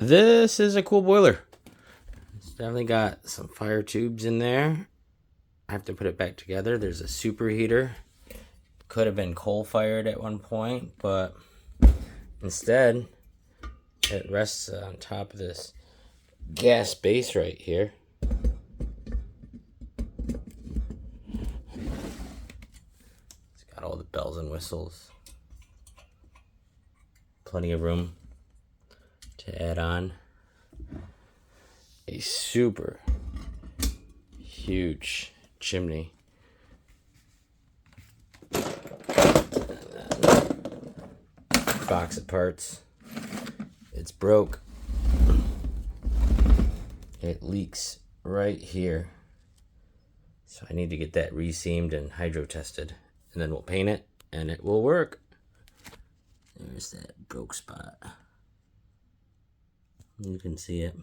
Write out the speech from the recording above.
This is a cool boiler. It's definitely got some fire tubes in there. I have to put it back together. There's a superheater. Could have been coal fired at one point, but instead it rests on top of this gas base right here. It's got all the bells and whistles. Plenty of room to add on a super huge chimney. Box of parts. It's broke. It leaks right here. So I need to get that reseamed and hydro tested. And then we'll paint it and it will work. There's that broke spot. You can see it.